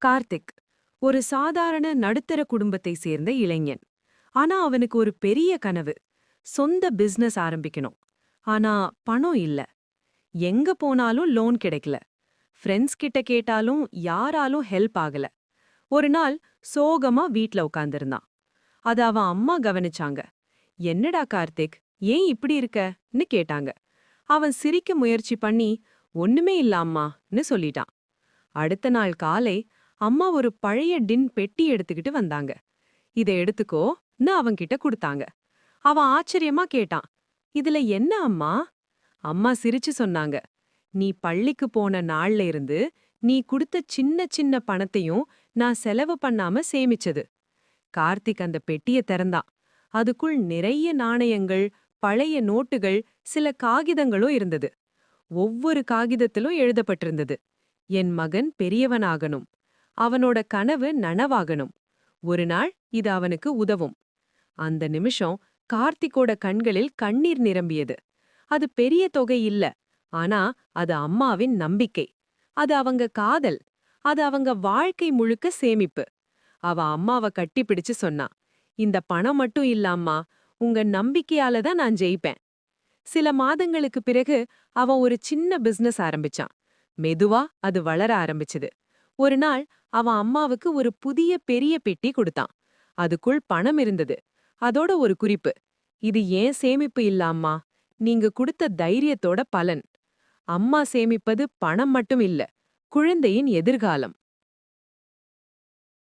கார்த்திக் ஒரு சாதாரண நடுத்தர குடும்பத்தை சேர்ந்த இளைஞன். ஆனா அவனுக்கு ஒரு பெரிய கனவு. சொந்த பிசினஸ் ஆரம்பிக்கணும். ஆனா பணம் இல்ல. எங்க போனாலும் லோன் கிடைக்கல. ஃப்ரெண்ட்ஸ் கிட்ட கேட்டாலும் யாராலும் ஹெல்ப் ஆகல. ஒரு நாள் சோகமா வீட்ல உட்கார்ந்திருந்தான். அத அவன் அம்மா கவனிச்சாங்க. என்னடா கார்த்திக், ஏன் இப்படி இருக்கன்னு கேட்டாங்க. அவன் சிரிக்க முயற்சி பண்ணி ஒண்ணுமே இல்ல அம்மான்னு சொல்லிட்டான். அடுத்த நாள் காலை அம்மா ஒரு பழைய டின் பெட்டி எடுத்துக்கிட்டு வந்தாங்க. இத எடுத்துக்கோன்னு அவன்கிட்ட குடுத்தாங்க. அவன் ஆச்சரியமா கேட்டான், இதுல என்ன அம்மா? அம்மா சிரிச்சு சொன்னாங்க, நீ பள்ளிக்கு போன நாள்ல இருந்து நீ குடுத்த சின்ன சின்ன பணத்தையும் நான் செலவு பண்ணாம சேமிச்சது. கார்த்திக் அந்த பெட்டிய திறந்தான். அதுக்குள் நிறைய நாணயங்கள், பழைய நோட்டுகள், சில காகிதங்களும் இருந்தது. ஒவ்வொரு காகிதத்திலும் எழுதப்பட்டிருந்தது, என் மகன் பெரியவனாகணும், அவனோட கனவு நனவாகணும், ஒரு நாள் இது அவனுக்கு உதவும். அந்த நிமிஷம் கார்த்திக்கோட கண்களில் கண்ணீர் நிரம்பியது. அது பெரிய தொகை இல்ல, ஆனா அது அம்மாவின் நம்பிக்கை. அது அவங்க காதல். அது அவங்க வாழ்க்கை முழுக்க சேமிப்பு. அவ அம்மாவ கட்டிப்பிடிச்சு சொன்னா, இந்த பணம் மட்டும் இல்ல அம்மா, உங்க நம்பிக்கையால தான் நான் ஜெயிப்பேன். சில மாதங்களுக்கு பிறகு அவன் ஒரு சின்ன பிசினஸ் ஆரம்பிச்சான். மெதுவா அது வளர ஆரம்பிச்சுது. ஒரு நாள் அவன் அம்மாவுக்கு ஒரு புதிய பெரிய பெட்டி கொடுத்தான். அதுக்குள் பணம் இருந்தது. அதோட ஒரு குறிப்பு, இது ஏன் சேமிப்பு இல்ல அம்மா, நீங்க கொடுத்த தைரியத்தோட பலன். அம்மா சேமிப்பது பணம் மட்டும் இல்ல, குழந்தையின் எதிர்காலம்.